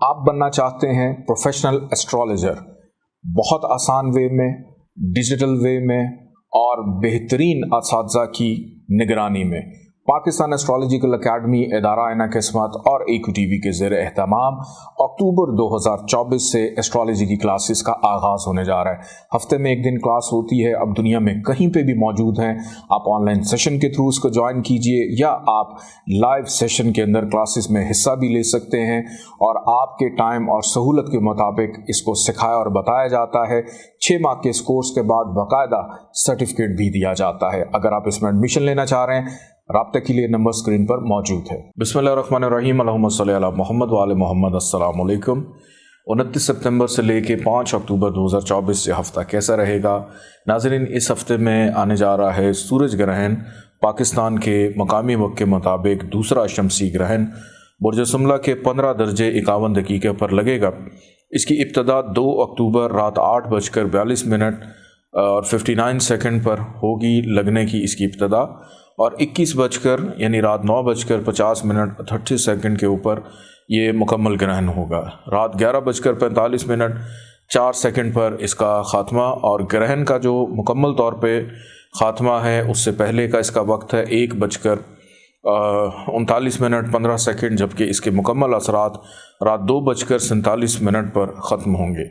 آپ بننا چاہتے ہیں پروفیشنل ایسٹرالوجر، بہت آسان وے میں، ڈیجیٹل وے میں اور بہترین اساتذہ کی نگرانی میں، پاکستان ایسٹرالوجیکل اکیڈمی ادارہ آئینہ قسمت اور ایکو ٹی وی کے زیر اہتمام اکتوبر 2024 سے ایسٹرالوجی کی کلاسز کا آغاز ہونے جا رہا ہے۔ ہفتے میں ایک دن کلاس ہوتی ہے، اب دنیا میں کہیں پہ بھی موجود ہیں، آپ آن لائن سیشن کے تھرو اس کو جوائن کیجئے یا آپ لائیو سیشن کے اندر کلاسز میں حصہ بھی لے سکتے ہیں، اور آپ کے ٹائم اور سہولت کے مطابق اس کو سکھایا اور بتایا جاتا ہے۔ 6 ماہ کے اس کورس کے بعد باقاعدہ سرٹیفکیٹ بھی دیا جاتا ہے۔ اگر آپ اس میں ایڈمیشن لینا چاہ رہے ہیں، رابطے کے لیے نمبر اسکرین پر موجود ہے۔ بسم اللہ الرحمن الرحیم، اللہم صلی علی محمد وعلی محمد۔ السلام علیکم۔ 29 ستمبر سے لے کے 5 اکتوبر 2024 سے ہفتہ کیسا رہے گا؟ ناظرین، اس ہفتے میں آنے جا رہا ہے سورج گرہن، پاکستان کے مقامی وقت کے مطابق دوسرا شمسی گرہن برج سملہ کے 15 درجے 51 دقیقے پر لگے گا۔ اس کی ابتدا 2 اکتوبر رات 8:42 اور 59 سیکنڈ پر ہوگی، لگنے کی اس کی ابتدا، اور 21 یعنی رات 9:50 30 کے اوپر یہ مکمل گرہن ہوگا۔ رات 11:45 4 پر اس کا خاتمہ، اور گرہن کا جو مکمل طور پہ خاتمہ ہے اس سے پہلے کا اس کا وقت ہے 1:39 15 جبکہ اس کے مکمل اثرات رات 2:47 پر ختم ہوں گے۔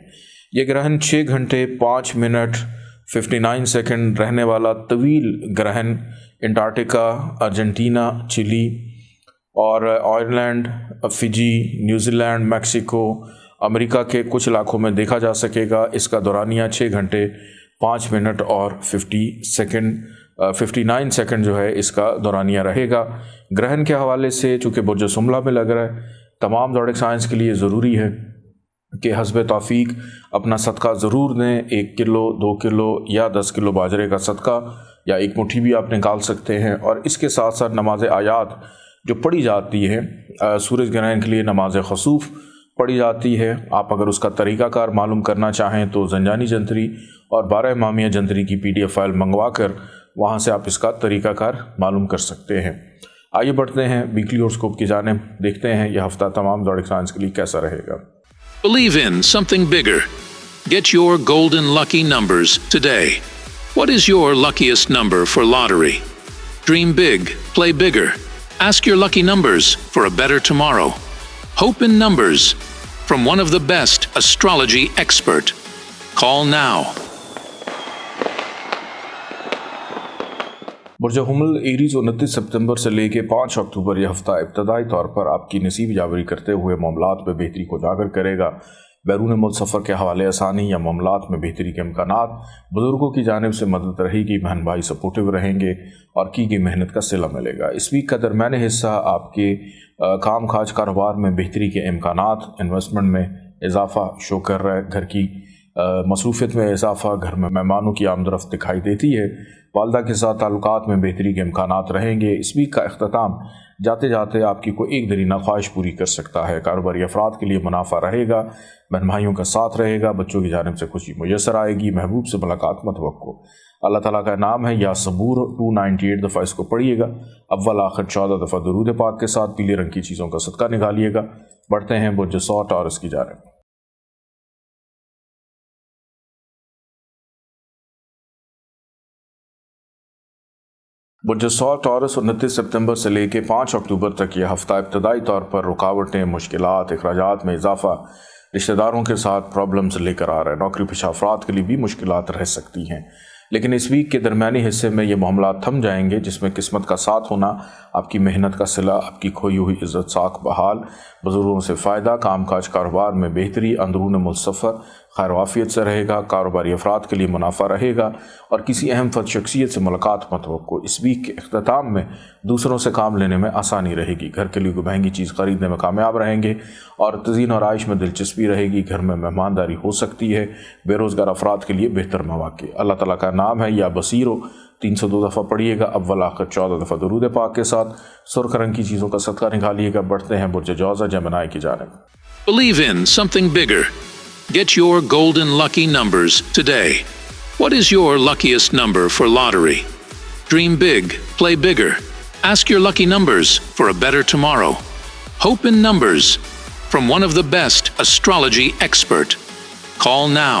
یہ گرہن 6 گھنٹے 5 منٹ 59 رہنے والا طویل گرہن انٹارکٹیکا، ارجنٹینا، چلی اور Ireland, Fiji, New Zealand, Mexico, امریکہ کے کچھ علاقوں میں دیکھا جا سکے گا۔ اس کا دورانیہ 6 گھنٹے 5 منٹ اور 59 سیکنڈ جو ہے اس کا دورانیہ رہے گا۔ گرہن کے حوالے سے چونکہ برج سملہ میں لگ رہا ہے، تمام زوڈک سائنس کے لیے ضروری ہے کہ حسب توفیق اپنا صدقہ ضرور دیں۔ 1 کلو، 2 کلو یا 10 کلو باجرے کا صدقہ یا 1 مٹھی بھی آپ نکال سکتے ہیں، اور اس کے ساتھ ساتھ نماز آیات جو پڑھی جاتی ہے سورج گرہن کے لیے، نماز خسوف پڑھی جاتی ہے۔ آپ اگر اس کا طریقہ کار معلوم کرنا چاہیں تو زنجانی جنتری اور 12 امامیہ جنتری کی PDF فائل منگوا کر وہاں سے آپ اس کا طریقہ کار معلوم کر سکتے ہیں۔ آئیے بڑھتے ہیں ویکلی ہوراسکوپ کی جانب، دیکھتے ہیں یہ ہفتہ تمام زوڈک سائنس کے لیے کیسا رہے گا۔ Believe in something bigger. Get your golden lucky numbers today. What is your luckiest number for lottery? Dream big, play bigger. Ask your lucky numbers for a better tomorrow. Hope in numbers from one of the best astrology expert. Call now. برج حمل arrays 29 ستمبر سے لے کے 5 اکتوبر یہ ہفتہ ابتدائی طور پر آپ کی نصیب جاوری کرتے ہوئے معاملات میں بہتری کو اجاگر کرے گا۔ بیرون ملک سفر کے حوالے آسانی یا معاملات میں بہتری کے امکانات، بزرگوں کی جانب سے مدد رہے گی، بہن بھائی سپورٹیو رہیں گے اور کی گئی محنت کا صلہ ملے گا۔ اس ویک کا درمیانی حصہ آپ کے کام کاج کاروبار میں بہتری کے امکانات، انویسٹمنٹ میں اضافہ شو کر رہا ہے، گھر کی مصروفیت میں اضافہ، گھر میں مہمانوں کی آمد و رفت دکھائی دیتی ہے، والدہ کے ساتھ تعلقات میں بہتری کے امکانات رہیں گے۔ اس ویک کا اختتام جاتے جاتے آپ کی کوئی ایک درینہ خواہش پوری کر سکتا ہے۔ کاروباری افراد کے لیے منافع رہے گا، بہن بھائیوں کا ساتھ رہے گا، بچوں کی جانب سے خوشی میسر آئے گی، محبوب سے ملاقات متوقع۔ اللہ تعالیٰ کا نام ہے یا صبور، 298 دفعہ اس کو پڑھیے گا، اول آخر 14 دفعہ درود پاک کے ساتھ پیلے رنگ کی چیزوں کا صدقہ نکالیے گا۔ بڑھتے ہیں برج ٹورس کی جانب۔ برج ٹورس 29 ستمبر سے لے کے 5 اکتوبر تک یہ ہفتہ ابتدائی طور پر رکاوٹیں، مشکلات، اخراجات میں اضافہ، رشتہ داروں کے ساتھ پرابلمز لے کر آ رہا ہے۔ نوکری پیشہ افراد کے لیے بھی مشکلات رہ سکتی ہیں، لیکن اس ویک کے درمیانی حصے میں یہ معاملات تھم جائیں گے، جس میں قسمت کا ساتھ ہونا، آپ کی محنت کا صلہ، آپ کی کھوئی ہوئی عزت ساکھ بحال، بزرگوں سے فائدہ، کام کاج کاروبار میں بہتری، اندرون ملک سفر خیر وافیت سے رہے گا، کاروباری افراد کے لیے منافع رہے گا اور کسی اہم فرد شخصیت سے ملاقات متوقع۔ اس ویک کے اختتام میں دوسروں سے کام لینے میں آسانی رہے گی، گھر کے لیے کوئی مہنگی چیز خریدنے میں کامیاب رہیں گے اور تزئین اور آرائش میں دلچسپی رہے گی، گھر میں مہمانداری ہو سکتی ہے۔ بے روزگار افراد کے لیے بہتر مواقع۔ اللہ تعالیٰ کا نام ہے یا بصیرو، 302 دفعہ پڑھیے گا، اول آخر 14 دفعہ درود پاک کے ساتھ۔ سرخ رنگ کی چیزوں کا صدقہ نکالیے گا۔ بڑھتے ہیں برج جوزہ جمنائی کی جانب۔ Believe in something bigger. Get your golden lucky numbers today. What is your luckiest number for lottery? Dream big, play bigger. Ask your lucky numbers for a better tomorrow. Hope in numbers from one of the best astrology expert. Call now.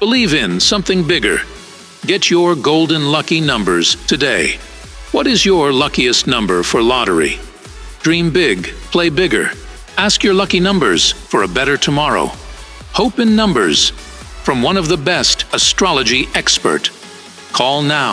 Believe in something bigger. Get your golden lucky numbers today. What is your luckiest number for lottery? Dream big, play bigger. Ask your lucky numbers for a better tomorrow. Hope in numbers from one of the best astrology expert. Call now.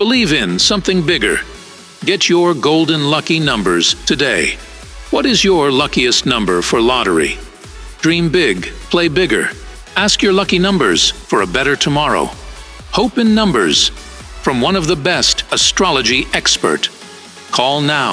Believe in something bigger. Get your golden lucky numbers today. What is your luckiest number for lottery? Dream big, play bigger. Ask your lucky numbers for a better tomorrow. Hope in numbers from one of the best astrology expert. Call now.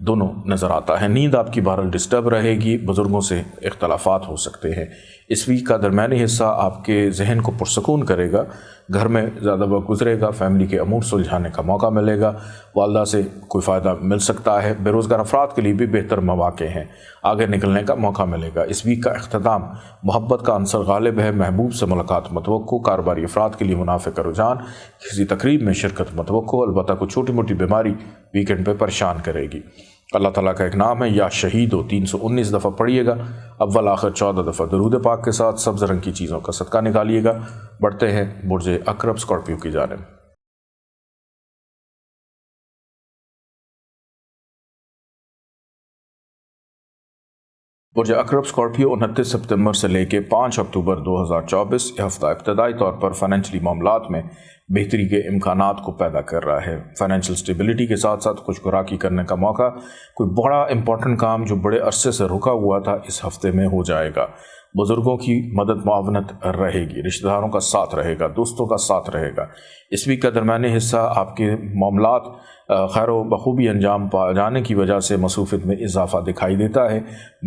دونوں نظر آتا ہے۔ نیند آپ کی بہرحال disturb رہے گی، بزرگوں سے اختلافات ہو سکتے ہیں۔ اس ویک کا درمیانی حصہ آپ کے ذہن کو پرسکون کرے گا، گھر میں زیادہ وقت گزرے گا، فیملی کے امور سلجھانے کا موقع ملے گا، والدہ سے کوئی فائدہ مل سکتا ہے۔ بے روزگار افراد کے لیے بھی بہتر مواقع ہیں، آگے نکلنے کا موقع ملے گا۔ اس ویک کا اختتام محبت کا عنصر غالب ہے، محبوب سے ملاقات متوقع، کاروباری افراد کے لیے منافع کا رجحان، کسی تقریب میں شرکت متوقع، البتہ کوئی چھوٹی موٹی بیماری ویکینڈ پہ پریشان کرے گی۔ اللہ تعالیٰ کا ایک نام ہے یا شہید ہو، 319 دفعہ پڑھیے گا، اول آخر 14 دفعہ درود پاک کے ساتھ سبز رنگ کی چیزوں کا صدقہ نکالیے گا۔ بڑھتے ہیں برج عقرب اسکارپیو کی جانب۔ برج عقرب اسکارپیو 29 سپتمبر سے لے کے 5 اکتوبر 2024 یہ ہفتہ ابتدائی طور پر فائنینشلی معاملات میں بہتری کے امکانات کو پیدا کر رہا ہے۔ فائنینشیل سٹیبلٹی کے ساتھ ساتھ خوش خوراکی کرنے کا موقع، کوئی بڑا امپورٹنٹ کام جو بڑے عرصے سے رکا ہوا تھا اس ہفتے میں ہو جائے گا۔ بزرگوں کی مدد معاونت رہے گی، رشتہ داروں کا ساتھ رہے گا، دوستوں کا ساتھ رہے گا۔ اس ویک کا درمیانی حصہ آپ کے معاملات خیر و بخوبی انجام پا جانے کی وجہ سے مصروفیت میں اضافہ دکھائی دیتا ہے۔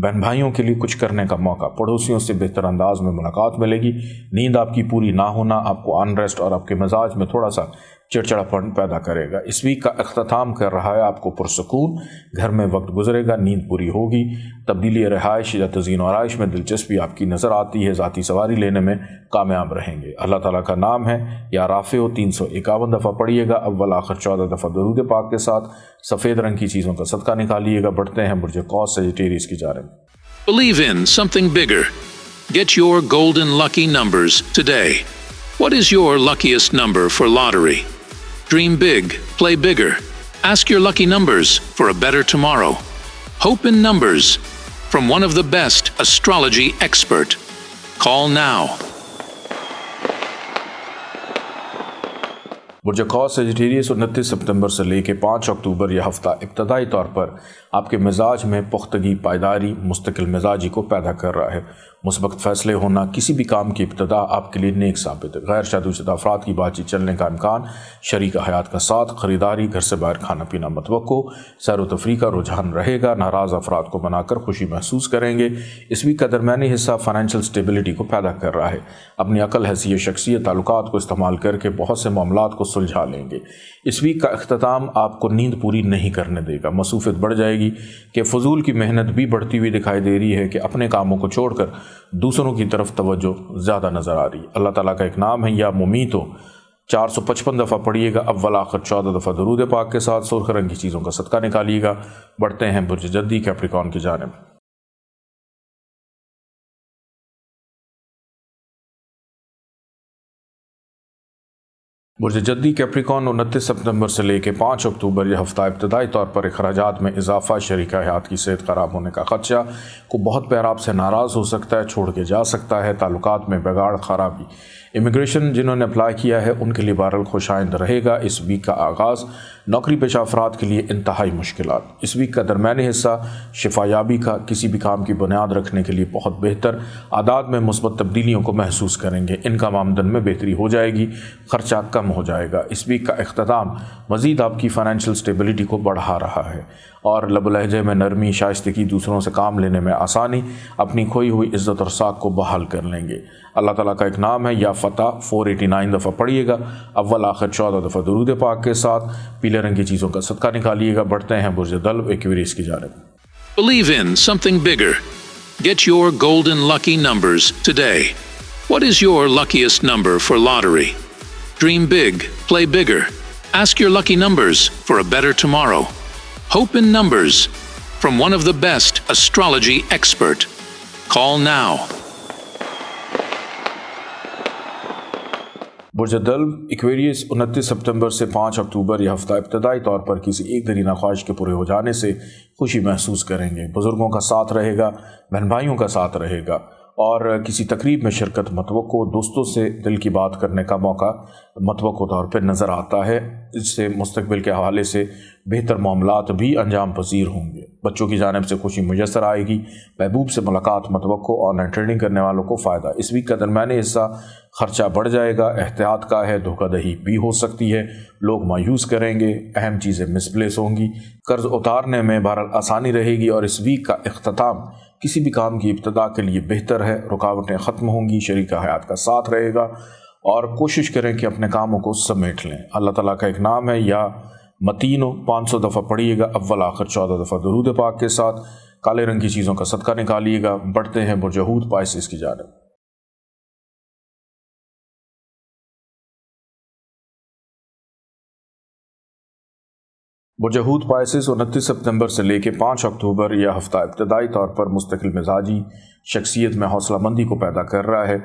بہن بھائیوں کے لیے کچھ کرنے کا موقع، پڑوسیوں سے بہتر انداز میں ملاقات ملے گی۔ نیند آپ کی پوری نہ ہونا آپ کو انریسٹ اور آپ کے مزاج میں تھوڑا سا چڑچڑاپن پیدا کرے گا۔ اس ویک کا اختتام کر رہا ہے آپ کو پرسکون، گھر میں وقت گزرے گا، نیند پوری ہوگی، تبدیلی رہائش یا تزئین و آرائش میں دلچسپی آپ کی نظر آتی ہے، ذاتی سواری لینے میں کامیاب رہیں گے۔ اللہ تعالیٰ کا نام ہے یا رافع ہو، 351 دفعہ پڑھیے گا، اول آخر 14 دفعہ درود پاک کے ساتھ سفید رنگ کی چیزوں کا صدقہ نکالیے گا۔ بڑھتے ہیں برج قوس سیجیٹیریس کی جانب۔ Believe in something bigger. Get your golden lucky numbers today. What is your luckiest number for lottery? Dream big, play bigger. Ask your lucky numbers for a better tomorrow. Hope in numbers from one of the best astrology expert. Call now. Bridge قوس Sagittarius 29 سپتمبر سے لے کے 5 اکتوبر یہ ہفتہ ابتدائی طور پر آپ کے مزاج میں پختگی، پائیداری، مستقل مزاجی کو پیدا کر رہا ہے۔ مثبت فیصلے ہونا، کسی بھی کام کی ابتدا آپ کے لیے نیک ثابت ہے۔ غیر شادی شدہ افراد کی بات چیت چلنے کا امکان، شریک حیات کا ساتھ، خریداری، گھر سے باہر کھانا پینا متوقع، سیر و تفریح کا رجحان رہے گا، ناراض افراد کو بنا کر خوشی محسوس کریں گے۔ اس ویک کا درمیانی حصہ فائنینشیل سٹیبلٹی کو پیدا کر رہا ہے۔ اپنی عقل، حیثیت، شخصیت، تعلقات کو استعمال کر کے بہت سے معاملات کو سلجھا لیں گے۔ اس ویک کا اختتام آپ کو نیند پوری نہیں کرنے دے گا، مصروفیت بڑھ جائے گی کہ فضول کی محنت بھی بڑھتی ہوئی دکھائی دے رہی ہے کہ اپنے کاموں کو چھوڑ کر دوسروں کی طرف توجہ زیادہ نظر آ رہی ہے۔ اللہ تعالیٰ کا ایک نام ہے یا ممیت ہو، 455 دفعہ پڑھیے گا، اول آخر 14 دفعہ درود پاک کے ساتھ سرخ رنگ کی چیزوں کا صدقہ نکالیے گا۔ بڑھتے ہیں برج جدی کیپریکارن کی جانب۔ برج جدی کیپریکارن 29 سپتمبر سے لے کے 5 اکتوبر یہ ہفتہ ابتدائی طور پر اخراجات میں اضافہ، شریک حیات کی صحت خراب ہونے کا خدشہ، کو بہت پیر آپ سے ناراض ہو سکتا ہے، چھوڑ کے جا سکتا ہے، تعلقات میں بگاڑ، خرابی۔ امیگریشن جنہوں نے اپلائی کیا ہے ان کے لیے بہرحال خوش آئند رہے گا۔ اس ویک کا آغاز نوکری پیشہ افراد کے لیے انتہائی مشکلات۔ اس ویک کا درمیانی حصہ شفا یابی کا، کسی بھی کام کی بنیاد رکھنے کے لیے بہت بہتر، عادات میں مثبت تبدیلیوں کو محسوس کریں گے، انکم آمدن میں بہتری ہو جائے گی، خرچہ کم ہو جائے گا۔ اس ویک کا اختتام مزید آپ کی فائنینشیل سٹیبلٹی کو بڑھا رہا ہے اور لب و لہجے میں نرمی، شائستگی، دوسروں سے کام لینے میں آسانی، اپنی کھوئی ہوئی عزت اور ساکھ کو بحال کر لیں گے۔ اللہ تعالیٰ کا ایک نام ہے یا فتح، 489 دفعہ پڑھیے گا، اول آخر 14 دفعہ درود پاک کے ساتھ پیلے رنگ کی چیزوں کا صدقہ نکالیے گا۔ بڑھتے ہیں برج دلو ایکویریس کی جانب۔ Believe in something bigger. Get your golden lucky numbers today. What is your luckiest number for lottery? Dream big, play bigger. Ask your lucky numbers for a better tomorrow. Hope in numbers from one of the best astrology expert. Call now. برج دلو Aquarius 29 سپتمبر سے 5 اکتوبر یہ ہفتہ ابتدائی طور پر کسی ایک درینہ خواہش کے پورے ہو جانے سے خوشی محسوس کریں گے۔ بزرگوں کا ساتھ رہے گا، بہن بھائیوں کا ساتھ رہے گا، اور کسی تقریب میں شرکت متوقع، دوستوں سے دل کی بات کرنے کا موقع متوقع طور پہ نظر آتا ہے۔ اس سے مستقبل کے حوالے سے بہتر معاملات بھی انجام پذیر ہوں گے، بچوں کی جانب سے خوشی میسر آئے گی، محبوب سے ملاقات متوقع، آن لائن ٹریڈنگ کرنے والوں کو فائدہ۔ اس ویک کا درمیانی حصہ خرچہ بڑھ جائے گا، احتیاط کا ہے، دھوکہ دہی بھی ہو سکتی ہے، لوگ مایوس کریں گے، اہم چیزیں مسپلیس ہوں گی، قرض اتارنے میں بہرحال آسانی رہے گی، اور اس ویک کا اختتام کسی بھی کام کی ابتدا کے لیے بہتر ہے، رکاوٹیں ختم ہوں گی، شریک حیات کا ساتھ رہے گا، اور کوشش کریں کہ اپنے کاموں کو سمیٹ لیں۔ اللہ تعالیٰ کا ایک نام ہے یا متینو، 500 دفعہ پڑھیے گا، اول آخر 14 دفعہ درود پاک کے ساتھ۔ کالے رنگ کی چیزوں کا صدقہ نکالیے گا۔ بڑھتے ہیں برج حوت پائسس کی جانب۔ برج حوت پائسس 29 سپتمبر سے لے کے 5 اکتوبر یہ ہفتہ ابتدائی طور پر مستقل مزاجی شخصیت میں حوصلہ مندی کو پیدا کر رہا ہے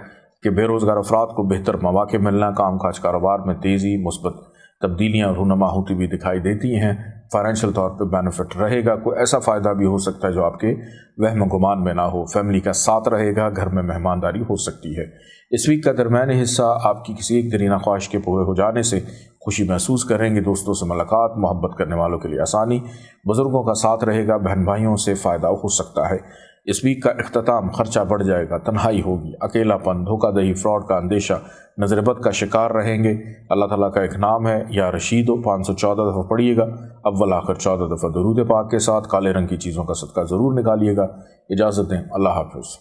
کہ بے روزگار افراد کو بہتر مواقع ملنا، کام کاج کاروبار میں تیزی، مثبت تبدیلیاں رونما ہوتی ہوئی دکھائی دیتی ہیں، فائنینشیل طور پہ بینیفٹ رہے گا، کوئی ایسا فائدہ بھی ہو سکتا ہے جو آپ کے وہم و گمان میں نہ ہو، فیملی کا ساتھ رہے گا، گھر میں مہمانداری ہو سکتی ہے۔ اس ویک کا درمیانی حصہ آپ کی کسی ایک درینہ خواہش کے پورے ہو جانے سے خوشی محسوس کریں گے، دوستوں سے ملاقات، محبت کرنے والوں کے لیے آسانی، بزرگوں کا ساتھ رہے گا، بہن بھائیوں سے فائدہ ہو سکتا ہے۔ اس ویک کا اختتام خرچہ بڑھ جائے گا، تنہائی ہوگی، اکیلا پن، دھوکہ دہی، فراڈ کا اندیشہ، نظر بد کا شکار رہیں گے۔ اللہ تعالیٰ کا ایک نام ہے یا رشید، 514 دفعہ پڑھیے گا، اول آخر 14 دفعہ درود پاک کے ساتھ۔ کالے رنگ کی چیزوں کا صدقہ ضرور نکالیے گا۔ اجازت دیں، اللہ حافظ۔